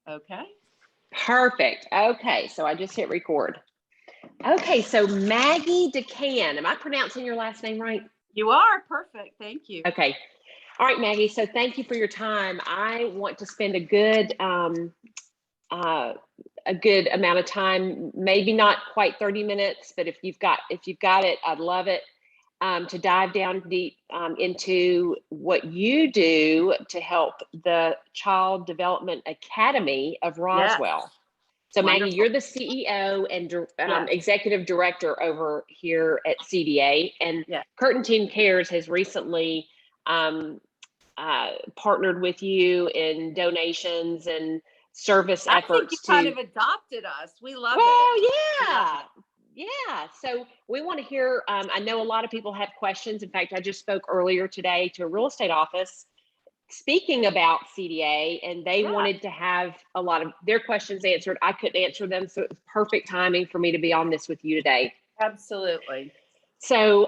Okay. Perfect. Okay, so I just hit record. Okay, so Maggie DeCan. Am I pronouncing your last name right? You are. Perfect. Thank you. Okay. All right, Maggie. So thank you for your time. I want to spend a good amount of time, maybe not quite 30 minutes, but if you've got it, I'd love it, to dive down deep into what you do to help the Child Development Academy of Roswell. Yes. So Wonderful. Maggie, you're the CEO and Yes. Executive Director over here at CDA, and Yes. Curtin Team Cares has recently partnered with you in donations and service I efforts. think you kind of adopted us. We love it. Well, yeah. Yeah. So we want to hear, I know a lot of people have questions. In fact, I just spoke earlier today to a real estate office speaking about CDA, and they wanted to have a lot of their questions answered. I couldn't answer them, so it was perfect timing for me to be on this with you today. Absolutely. So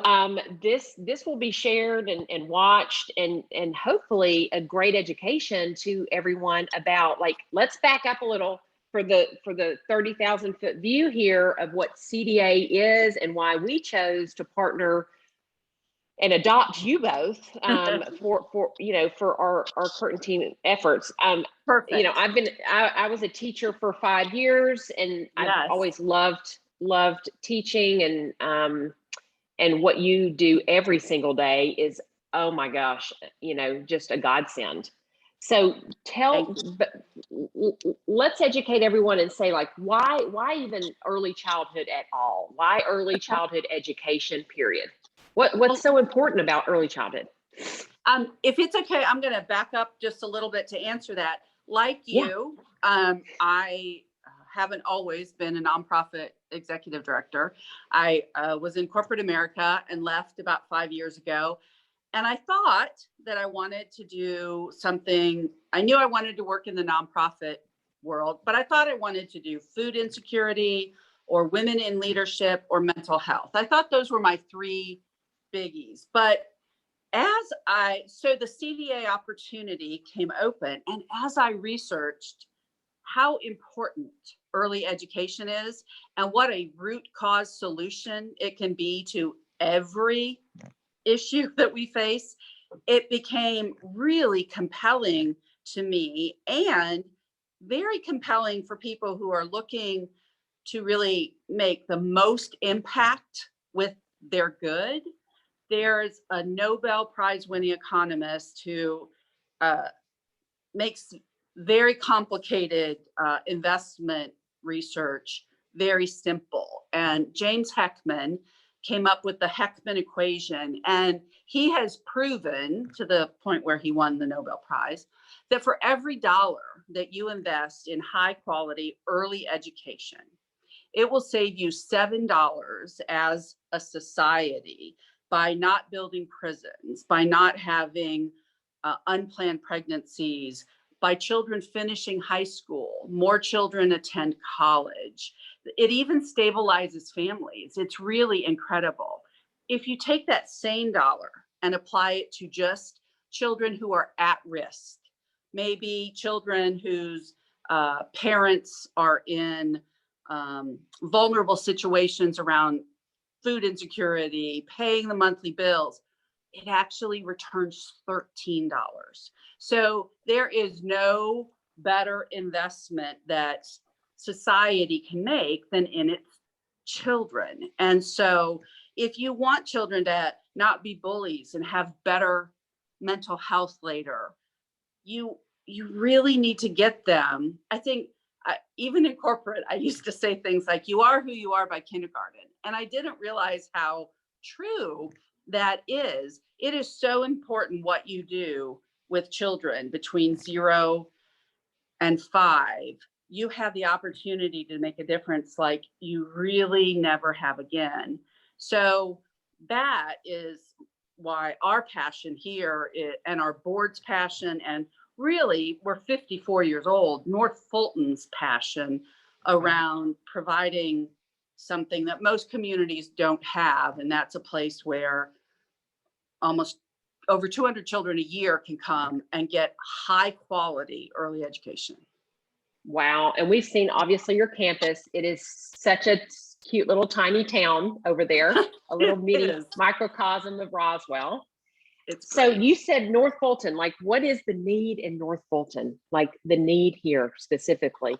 this will be shared and watched, and hopefully a great education to everyone about, like, let's back up a little for the 30,000 foot view here of what CDA is and why we chose to partner and adopt you both for our Curtin team efforts. Perfect. I was a teacher for 5 years, and I've always loved teaching, and what you do every single day is, oh my gosh, just a godsend. So let's educate everyone and say, like, why even early childhood at all? Why early childhood education, period? What's so important about early childhood? If it's okay, I'm going to back up just a little bit to answer that. Like you, I haven't always been a nonprofit executive director. I was in corporate America and left about 5 years ago. And I thought that I wanted to do something. I knew I wanted to work in the nonprofit world, but I thought I wanted to do food insecurity or women in leadership or mental health. I thought those were my three biggies. But so the CDA opportunity came open, and as I researched how important early education is and what a root cause solution it can be to every issue that we face, it became really compelling to me, and very compelling for people who are looking to really make the most impact with their good. There's a Nobel Prize winning economist who makes very complicated investment research very simple. And James Heckman came up with the Heckman equation. And he has proven, to the point where he won the Nobel Prize, that for every dollar that you invest in high quality early education, it will save you $7 as a society by not building prisons, by not having unplanned pregnancies, by children finishing high school, more children attend college. It even stabilizes families. It's really incredible. If you take that same dollar and apply it to just children who are at risk, maybe children whose parents are in vulnerable situations around food insecurity, paying the monthly bills, it actually returns $13. So there is no better investment that society can make than in its children. And so if you want children to not be bullies and have better mental health later, you really need to get them. I think even in corporate, I used to say things like, you are who you are by kindergarten. And I didn't realize how true that is. It is so important what you do with children between 0 and 5. You have the opportunity to make a difference like you really never have again. So that is why our passion here and our board's passion, and really we're 54 years old, North Fulton's passion around providing something that most communities don't have. And that's a place where almost over 200 children a year can come and get high quality early education. Wow. And we've seen obviously your campus. It is such a cute little tiny town over there, a little It mini is. microcosm of Roswell. It's So great. you said North Fulton, like what is the need in North Fulton? Like the need here specifically?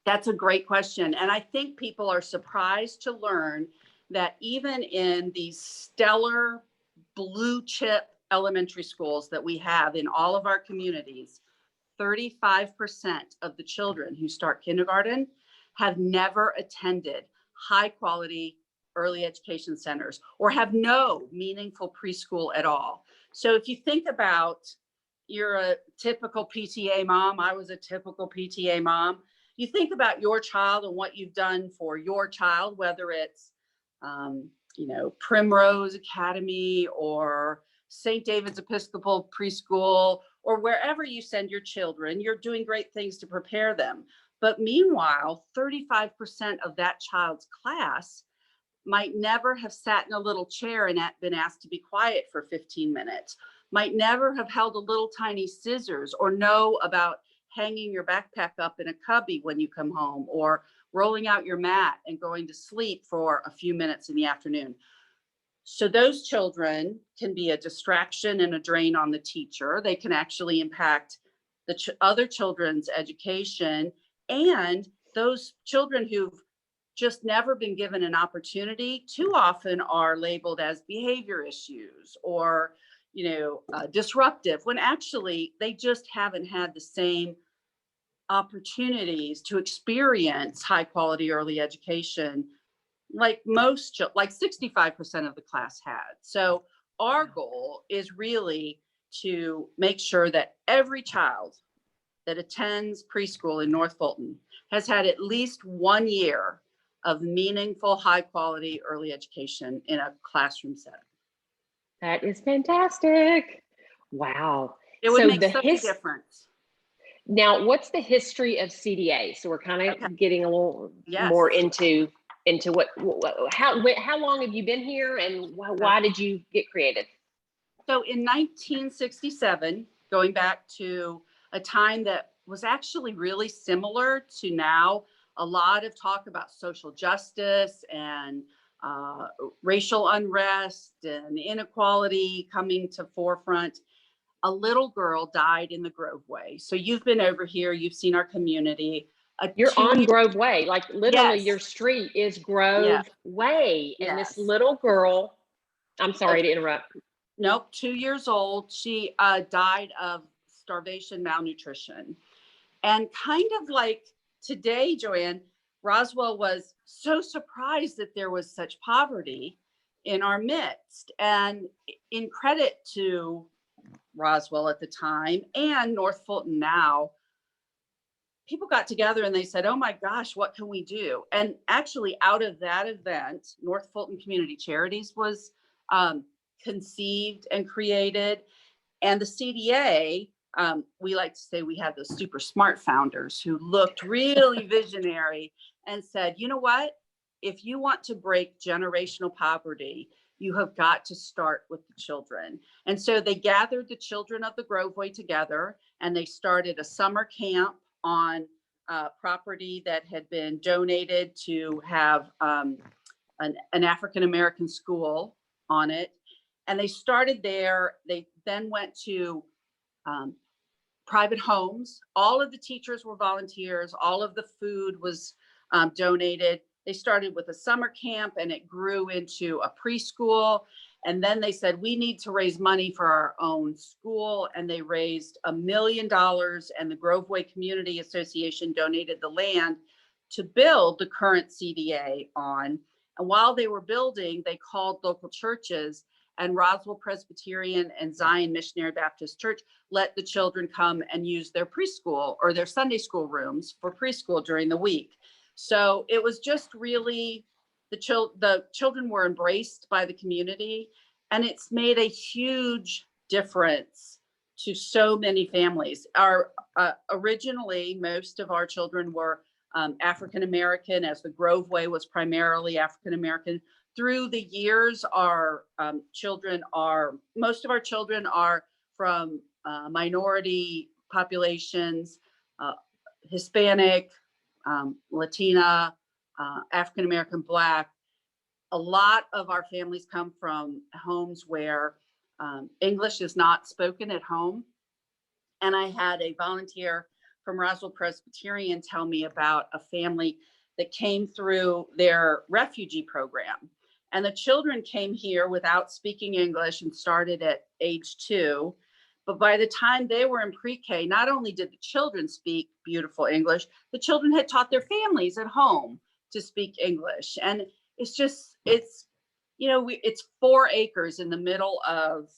That's a great question. And I think people are surprised to learn that even in these stellar blue chip elementary schools that we have in all of our communities, 35% of the children who start kindergarten have never attended high quality early education centers or have no meaningful preschool at all. So if you think about, you're a typical PTA mom, I was a typical PTA mom. You think about your child and what you've done for your child, whether it's, Primrose Academy or St. David's Episcopal Preschool, or wherever you send your children, you're doing great things to prepare them. But meanwhile, 35% of that child's class might never have sat in a little chair and been asked to be quiet for 15 minutes, might never have held a little tiny scissors or know about hanging your backpack up in a cubby when you come home, or rolling out your mat and going to sleep for a few minutes in the afternoon. So those children can be a distraction and a drain on the teacher. They can actually impact the other children's education, and those children who've just never been given an opportunity too often are labeled as behavior issues or, disruptive, when actually they just haven't had the same opportunities to experience high quality early education like like 65% of the class had. So our goal is really to make sure that every child that attends preschool in North Fulton has had at least 1 year of meaningful, high quality early education in a classroom setting. That is fantastic. Wow. It would So make such a difference. Now, what's the history of CDA? So we're kind of getting a little more into how long have you been here, and why did you get created? So in 1967, going back to a time that was actually really similar to now, a lot of talk about social justice and racial unrest and inequality coming to forefront. A little girl died in the Groveway. So you've been over here, you've seen our community. You're on Grove Way, like literally Yes. your street is Grove Way. And Yes. this little girl, I'm sorry to interrupt. Nope, 2 years old. She died of starvation, malnutrition. And kind of like today, Joanne, Roswell was so surprised that there was such poverty in our midst. And in credit to Roswell at the time and North Fulton now, people got together and they said, oh my gosh, what can we do? And actually out of that event, North Fulton Community Charities was conceived and created. And the CDA, we like to say we had those super smart founders who looked really visionary and said, you know what? If you want to break generational poverty, you have got to start with the children. And so they gathered the children of the Groveway together and they started a summer camp on property that had been donated to have an African-American school on it. And they started there. They then went to private homes. All of the teachers were volunteers. All of the food was donated. They started with a summer camp and it grew into a preschool. And then they said, we need to raise money for our own school. And they raised $1 million, and the Groveway Community Association donated the land to build the current CDA on. And while they were building, they called local churches, and Roswell Presbyterian and Zion Missionary Baptist Church let the children come and use their preschool or their Sunday school rooms for preschool during the week. So it was just really, the children were embraced by the community, and it's made a huge difference to so many families. Originally, most of our children were African-American, as the Groveway was primarily African-American. Through the years, most of our children are from minority populations, Hispanic, Latina, African American, Black. A lot of our families come from homes where English is not spoken at home. And I had a volunteer from Roswell Presbyterian tell me about a family that came through their refugee program. And the children came here without speaking English and started at age 2. But by the time they were in pre-K, not only did the children speak beautiful English, the children had taught their families at home to speak English. And it's just, it's 4 acres in the middle of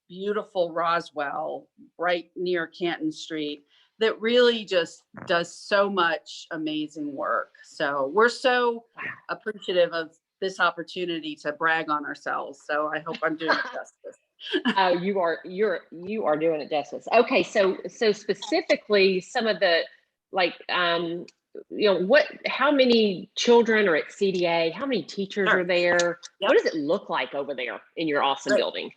beautiful Roswell, right near Canton Street, that really just does so much amazing work. So we're so appreciative of this opportunity to brag on ourselves. So I hope I'm doing it justice. You are doing it justice. Okay, so specifically some of the how many children are at CDA? How many teachers Sure. are there? Yep. What does it look like over there in your awesome building?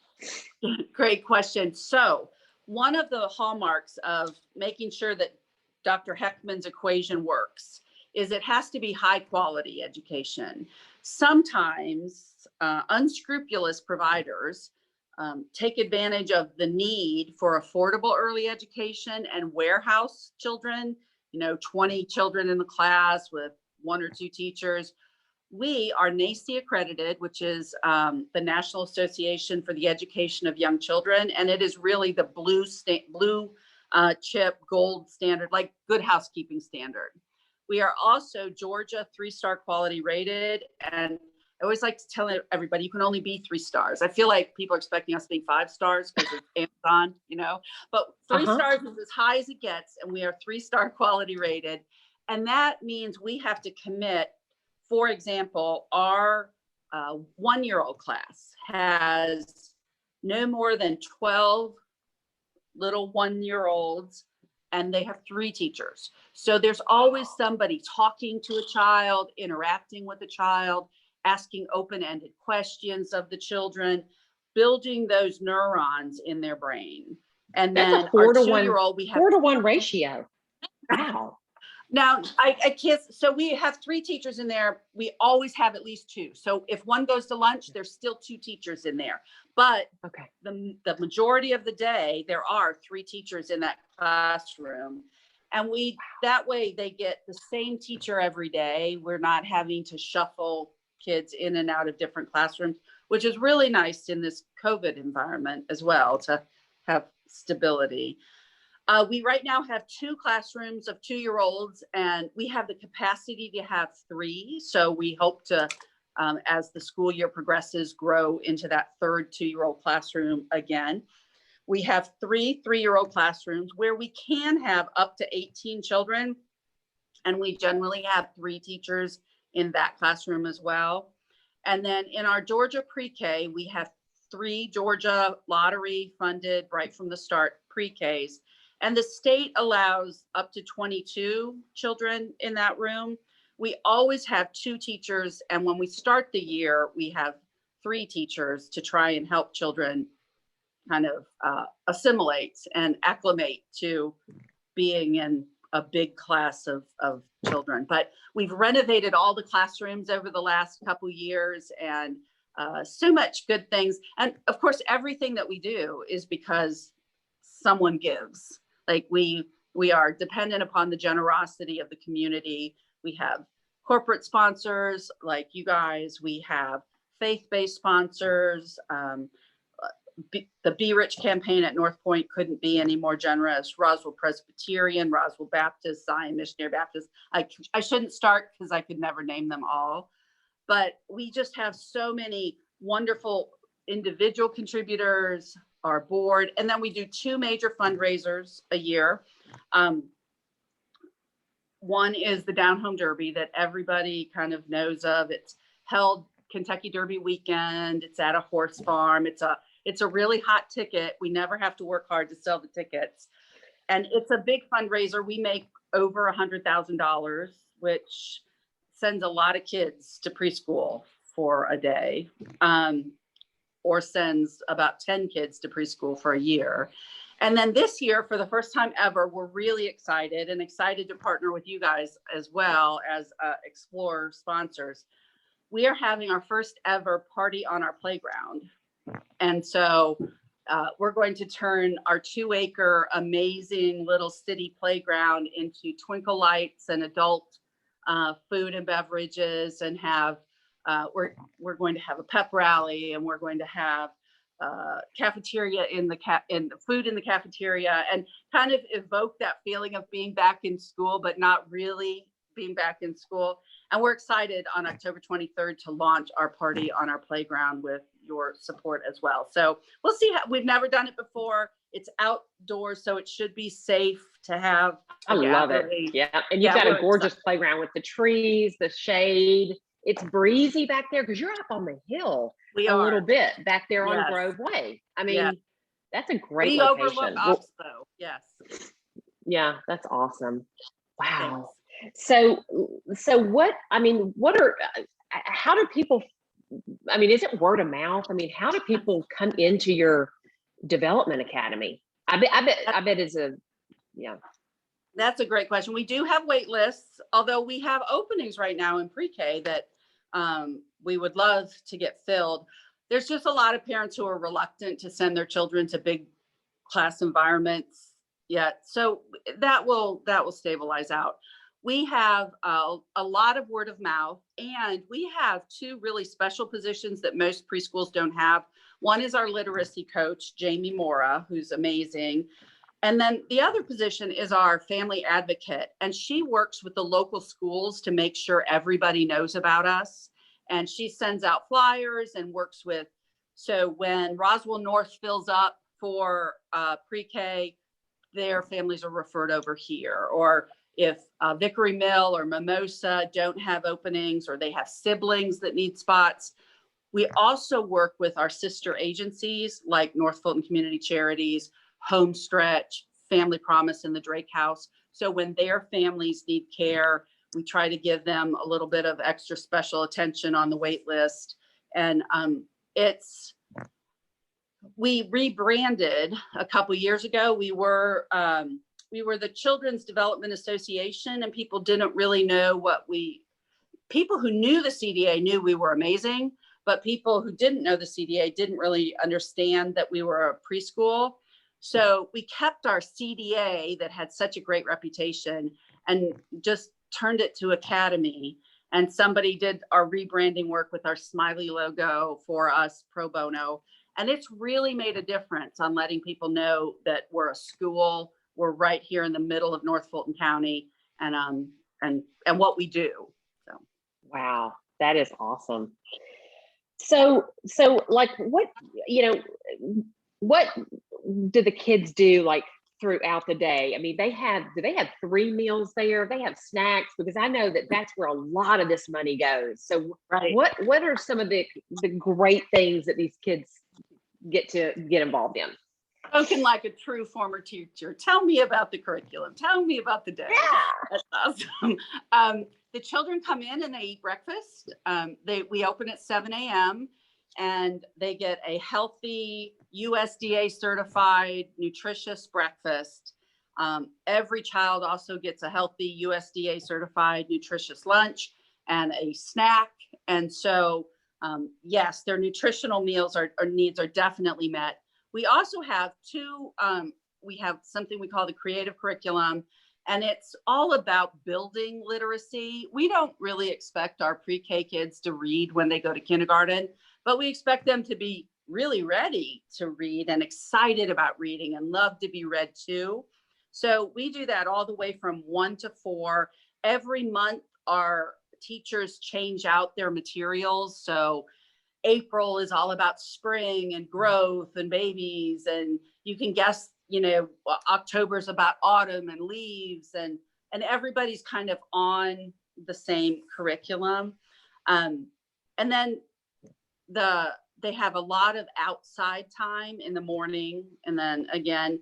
Great question. So one of the hallmarks of making sure that Dr. Heckman's equation works is it has to be high quality education. Sometimes unscrupulous providers take advantage of the need for affordable early education and warehouse children, 20 children in the class with 1 or 2 teachers. We are NACCE accredited, which is the National Association for the Education of Young Children. And it is really the blue chip gold standard, like good housekeeping standard. We are also Georgia 3-star quality rated. And I always like to tell everybody, you can only be 3 stars. I feel like people are expecting us to be 5 stars because of Amazon, but 3 stars is as high as it gets. And we are 3-star quality rated. And that means we have to commit. For example, our 1-year-old class has no more than 12 little 1-year-olds, and they have 3 teachers. So there's always somebody talking to a child, interacting with a child, asking open-ended questions of the children, building those neurons in their brain. And that's then a 4 to 1, we have 4 to 1 ratio. Wow. Now, I can't, so we have 3 teachers in there. We always have at least 2. So if one goes to lunch, there's still 2 teachers in there. But the majority of the day, there are 3 teachers in that classroom. And that way they get the same teacher every day. We're not having to shuffle kids in and out of different classrooms, which is really nice in this COVID environment as well, to have stability. We right now have 2 classrooms of 2-year-olds, and we have the capacity to have 3. So we hope to, as the school year progresses, grow into that 3rd 2-year-old classroom again. We have 3 3-year-old classrooms where we can have up to 18 children, and we generally have 3 teachers in that classroom as well. And then in our Georgia pre-K, we have 3 Georgia lottery funded right from the start pre-Ks. And the state allows up to 22 children in that room. We always have 2 teachers. And when we start the year, we have 3 teachers to try and help children kind of assimilate and acclimate to being in a big class of children. But we've renovated all the classrooms over the last couple years, and so much good things. And of course, everything that we do is because someone gives. Like we are dependent upon the generosity of the community. We have corporate sponsors like you guys. We have faith-based sponsors. The Be Rich campaign at North Point couldn't be any more generous. Roswell Presbyterian, Roswell Baptist, Zion Missionary Baptist. I shouldn't start because I could never name them all. But we just have so many wonderful individual contributors, our board, and then we do 2 major fundraisers a year. One is the Down Home Derby that everybody kind of knows of. It's held Kentucky Derby weekend. It's at a horse farm. It's a really hot ticket. We never have to work hard to sell the tickets. And it's a big fundraiser. We make over $100,000, which sends a lot of kids to preschool for a day, or sends about 10 kids to preschool for a year. And then this year, for the first time ever, we're really excited to partner with you guys as well as Explorer sponsors. We are having our first ever party on our playground. And so we're going to turn our 2-acre amazing little city playground into twinkle lights and adult food and beverages, and have we're going to have a pep rally, and we're going to have cafeteria in the food in the cafeteria, and kind of evoke that feeling of being back in school, but not really being back in school. And we're excited on October 23rd to launch our party on our playground with your support as well. So we'll see. We've never done it before. It's outdoors, so it should be safe to have. I love it. Yeah. And you've got a gorgeous playground with the trees, the shade. It's breezy back there because you're up on the hill a little bit back there on Grove Way. I mean, that's a great location. We overlook Oxbow. Yes. Yeah, that's awesome. Wow. Thanks. So what, I mean, how do people, I mean, is it word of mouth? I mean, how do people come into your development academy? I bet it's That's a great question. We do have wait lists, although we have openings right now in pre-K that we would love to get filled. There's just a lot of parents who are reluctant to send their children to big class environments yet. So that will stabilize out. We have a lot of word of mouth, and we have 2 really special positions that most preschools don't have. One is our literacy coach, Jamie Mora, who's amazing. And then the other position is our family advocate, and she works with the local schools to make sure everybody knows about us. And she sends out flyers and works with, so when Roswell North fills up for pre-K, their families are referred over here. Or if Vickery Mill or Mimosa don't have openings, or they have siblings that need spots. We also work with our sister agencies like North Fulton Community Charities, Homestretch, Family Promise, and the Drake House. So when their families need care, we try to give them a little bit of extra special attention on the wait list. And we rebranded a couple years ago. We were the Children's Development Association, and people didn't really know people who knew the CDA knew we were amazing, but people who didn't know the CDA didn't really understand that we were a preschool. So we kept our CDA that had such a great reputation and just turned it to Academy. And somebody did our rebranding work with our smiley logo for us pro bono. And it's really made a difference on letting people know that we're a school. We're right here in the middle of North Fulton County, and what we do. So, wow, that is awesome. So like, what do the kids do like throughout the day? I mean, do they have 3 meals there? They have snacks, because I know that that's where a lot of this money goes. So what are some of the great things that these kids get involved in? Spoken like a true former teacher. Tell me about the curriculum. Tell me about the day. Yeah. That's awesome. The children come in and they eat breakfast. We open at 7 a.m. and they get a healthy USDA certified nutritious breakfast. Every child also gets a healthy USDA certified nutritious lunch and a snack. And so, yes, their nutritional needs are definitely met. We also have we have something we call the creative curriculum, and it's all about building literacy. We don't really expect our pre-K kids to read when they go to kindergarten, but we expect them to be really ready to read and excited about reading and love to be read to. So we do that all the way from 1 to 4. Every month, our teachers change out their materials. So April is all about spring and growth and babies, and you can guess, October's about autumn and leaves, and everybody's kind of on the same curriculum. And then they have a lot of outside time in the morning, and then again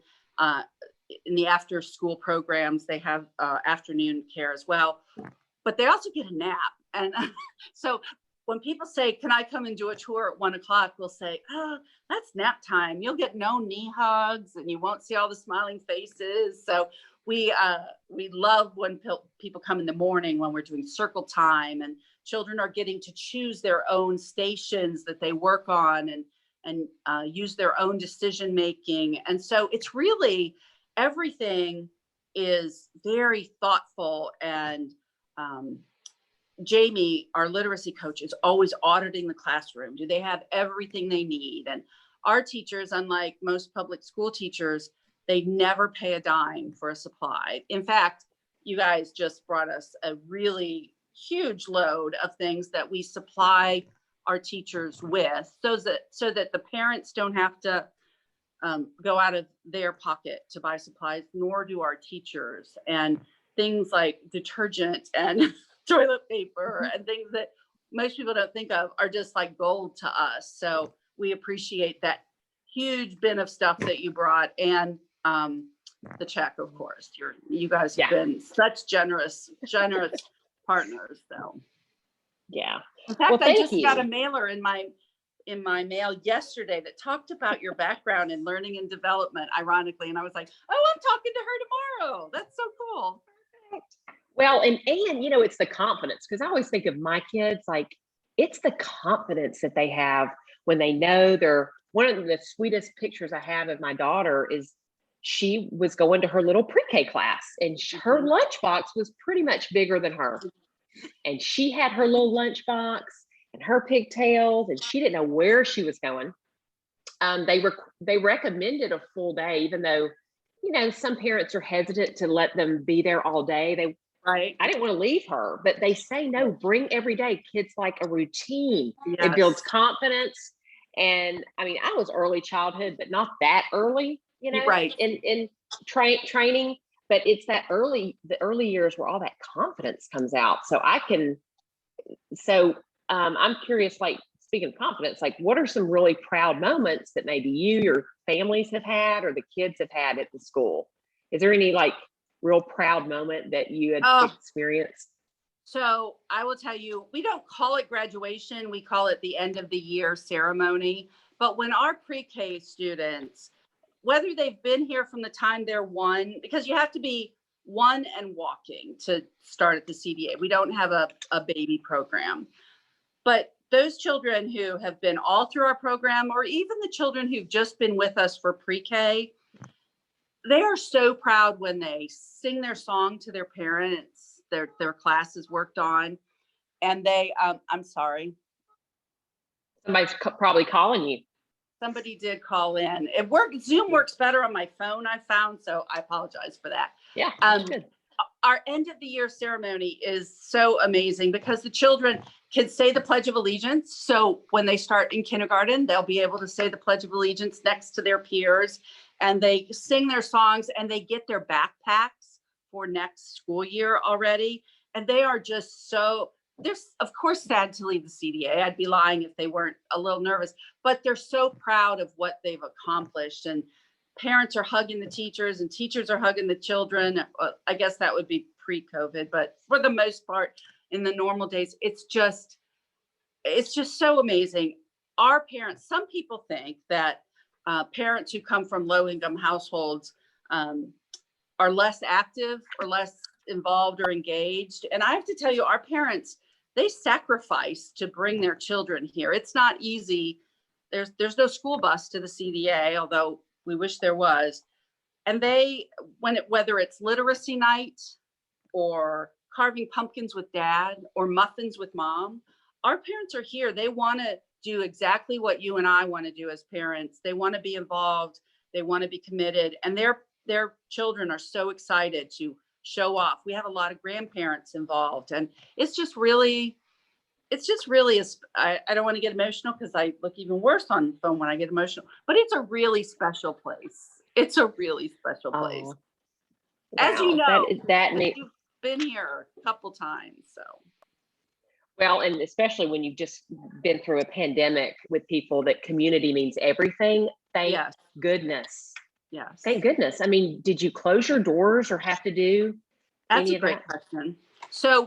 in the after school programs they have afternoon care as well, but they also get a nap. And so when people say, can I come and do a tour at 1:00? We'll say, oh, that's nap time. You'll get no knee hugs and you won't see all the smiling faces. So we love when people come in the morning when we're doing circle time and children are getting to choose their own stations that they work on and use their own decision making. And so it's really, everything is very thoughtful. And Jamie, our literacy coach, is always auditing the classroom. Do they have everything they need? And our teachers, unlike most public school teachers, they never pay a dime for a supply. In fact, you guys just brought us a really huge load of things that we supply our teachers with so that the parents don't have to go out of their pocket to buy supplies, nor do our teachers. And things like detergent and toilet paper and things that most people don't think of are just like gold to us. So we appreciate that huge bin of stuff that you brought, and the check, of course. You guys have been such generous partners. So yeah. In fact, well, I just you. got a mailer in my mail yesterday that talked about your background in learning and development, ironically, and I was like, oh, I'm talking to her tomorrow. That's so cool. Well, and you know, it's the confidence, because I always think of my kids, like, it's the confidence that they have when they know they're. One of the sweetest pictures I have of my daughter is she was going to her little pre-K class, and her lunchbox was pretty much bigger than her. And she had her little lunchbox and her pigtails, and she didn't know where she was going. They recommended a full day, even though, you know, some parents are hesitant to let them be there all day. I didn't want to leave her, but they say, no, bring every day. Kids like a routine. Yes. It builds confidence. And I mean, I was early childhood, but not that early, you know, in training, but it's the early years where all that confidence comes out. So I'm curious, like, speaking of confidence, like, what are some really proud moments that maybe your families have had or the kids have had at the school? Is there any like real proud moment that you had experienced? So I will tell you, we don't call it graduation. We call it the end of the year ceremony. But when our pre-K students, whether they've been here from the time they're 1, because you have to be 1 and walking to start at the CDA. We don't have a baby program. But those children who have been all through our program, or even the children who've just been with us for pre-K, they are so proud when they sing their song to their parents. Their class is worked on, and they I'm sorry, somebody's probably calling you. Somebody did call in. Zoom works better on my phone, I found, so I apologize for that. Yeah, that's good. Our end of the year ceremony is so amazing because the children can say the Pledge of Allegiance. So when they start in kindergarten, they'll be able to say the Pledge of Allegiance next to their peers, and they sing their songs, and they get their backpacks for next school year already. And they are just they're of course sad to leave the CDA. I'd be lying if they weren't a little nervous, but they're so proud of what they've accomplished. And parents are hugging the teachers and teachers are hugging the children. I guess that would be pre-COVID, but for the most part, in the normal days, it's just so amazing. Our parents, some people think that parents who come from low-income households are less active or less involved or engaged. And I have to tell you, our parents, they sacrifice to bring their children here. It's not easy. There's no school bus to the CDA, although we wish there was. And whether it's literacy night or carving pumpkins with dad or muffins with mom, our parents are here. They want to do exactly what you and I want to do as parents. They want to be involved. They want to be committed. And their children are so excited to show off. We have a lot of grandparents involved, and it's just really, I don't want to get emotional because I look even worse on the phone when I get emotional, but it's a really special place. It's a really special place. Oh, as you know, you've been here a couple times. So. Well, and especially when you've just been through a pandemic with people, that community means everything. Thank goodness. Yes. Thank goodness. I mean, did you close your doors or have to do That's a great question. So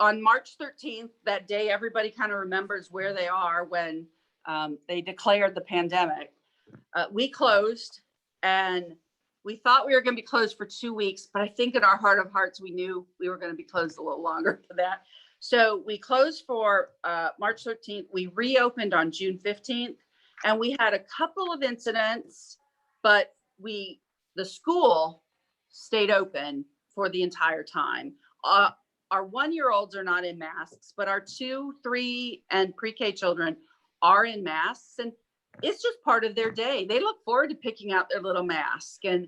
on March 13th, that day, everybody kind of remembers where they are when they declared the pandemic. We closed, and we thought we were going to be closed for 2 weeks, but I think in our heart of hearts, we knew we were going to be closed a little longer for that. So we closed for March 13th. We reopened on June 15th, and we had a couple of incidents, but the school stayed open for the entire time. Our 1-year-olds are not in masks, but our 2, 3, and pre-K children are in masks, and it's just part of their day. They look forward to picking out their little mask, and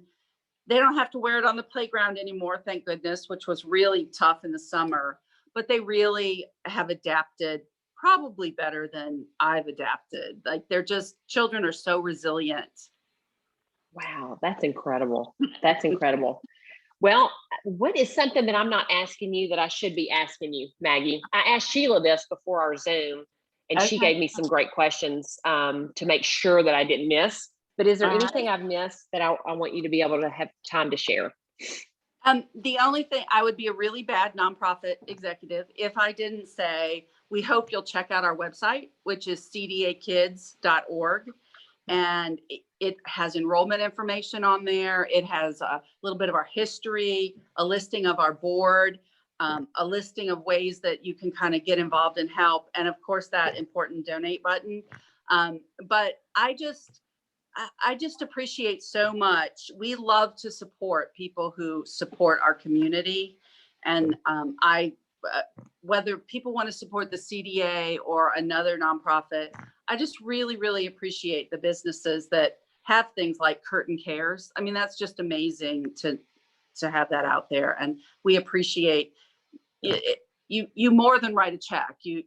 they don't have to wear it on the playground anymore, thank goodness, which was really tough in the summer. But they really have adapted probably better than I've adapted. Like, children are so resilient. Wow, that's incredible. That's incredible. Well, what is something that I'm not asking you that I should be asking you, Maggie? I asked Sheila this before our Zoom, and she gave me some great questions to make sure that I didn't miss. But is there anything I've missed that I want you to be able to have time to share? The only thing, I would be a really bad nonprofit executive if I didn't say, we hope you'll check out our website, which is cdakids.org. And it has enrollment information on there. It has a little bit of our history, a listing of our board, a listing of ways that you can kind of get involved and help. And of course, that important donate button. But I just appreciate so much. We love to support people who support our community. And whether people want to support the CDA or another nonprofit, I just really, really appreciate the businesses that have things like Curtin Cares. I mean, that's just amazing to have that out there. And we appreciate it. You more than write a check. You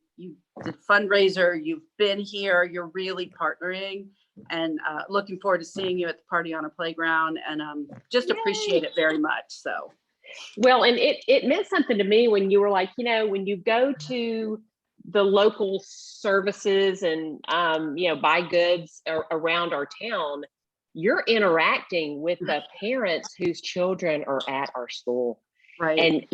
did fundraiser, you've been here, you're really partnering, and looking forward to seeing you at the party on a playground, and just appreciate it very much. So. Well, and it meant something to me when you were like, when you go to the local services and, buy goods around our town, you're interacting with the parents whose children are at our school. Right. And,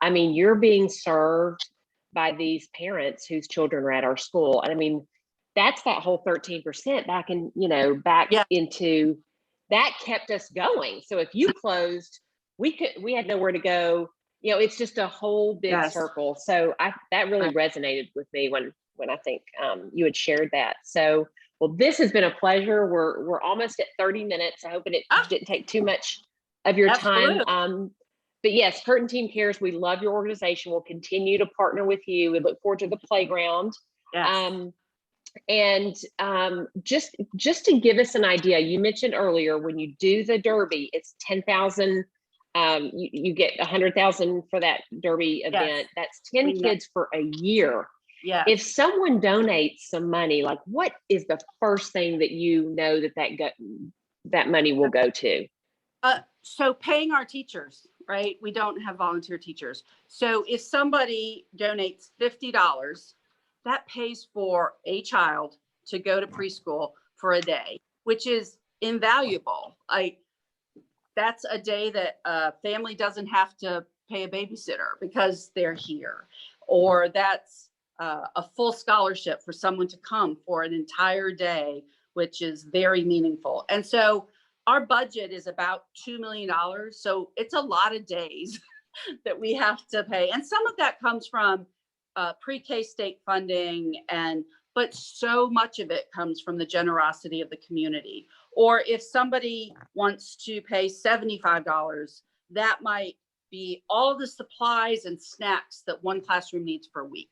I mean, you're being served by these parents whose children are at our school. And I mean, that's that whole 13% back into that kept us going. So if you closed, we had nowhere to go. It's just a whole big circle. So that really resonated with me when I think you had shared that. So, well, this has been a pleasure. We're almost at 30 minutes. I hope it didn't take too much of your time. But yes, Curtin Team Cares, we love your organization. We'll continue to partner with you. We look forward to the playground. Yes. And just to give us an idea, you mentioned earlier when you do the Derby, it's 10,000. You get 100,000 for that Derby event. Yes. That's 10 kids for a year. Yeah. If someone donates some money, like what is the first thing that that money will go to? So paying our teachers, right? We don't have volunteer teachers. So if somebody donates $50, that pays for a child to go to preschool for a day, which is invaluable. That's a day that a family doesn't have to pay a babysitter because they're here. Or that's a full scholarship for someone to come for an entire day, which is very meaningful. And so our budget is about $2 million. So it's a lot of days that we have to pay. And some of that comes from pre-K state funding, but so much of it comes from the generosity of the community. Or if somebody wants to pay $75, that might be all the supplies and snacks that one classroom needs for a week,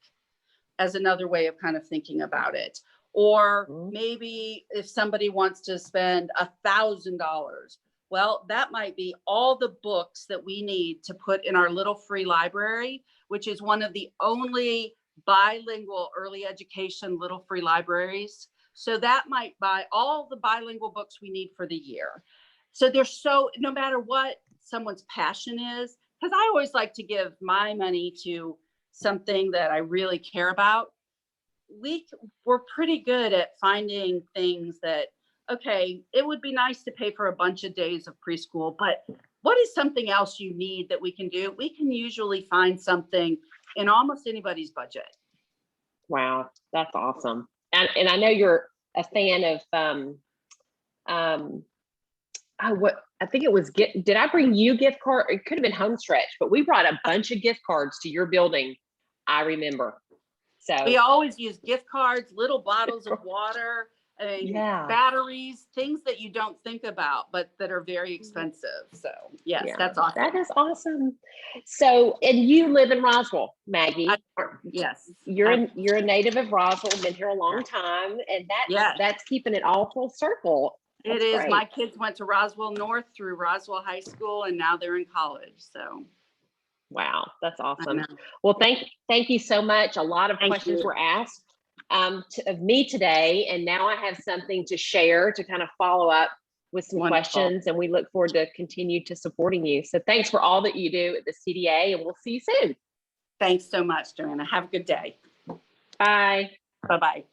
as another way of kind of thinking about it. Or maybe if somebody wants to spend $1,000, well, that might be all the books that we need to put in our little free library, which is one of the only bilingual early education little free libraries. So that might buy all the bilingual books we need for the year. So no matter what someone's passion is, because I always like to give my money to something that I really care about. We're pretty good at finding things that, okay, it would be nice to pay for a bunch of days of preschool, but what is something else you need that we can do? We can usually find something in almost anybody's budget. Wow, that's awesome. And I know you're a fan of what I think it was. Did I bring you gift card? It could have been Homestretch, but we brought a bunch of gift cards to your building. I remember. So we always use gift cards, little bottles of water, batteries, things that you don't think about, but that are very expensive. So yes, that's awesome. That is awesome. So, and you live in Roswell, Maggie. Yes. You're a native of Roswell, been here a long time, and that's keeping it all full circle. That's it is. great. My kids went to Roswell North through Roswell High School, and now they're in college. So wow, that's awesome. Well, thank you so much. A lot of questions were asked of me today, and now I have something to share to kind of follow up with some questions, and we look forward to continue to supporting you. So thanks for all that you do at the CDA, and we'll see you soon. Thanks so much, Joanna. Have a good day. Bye. Bye-bye.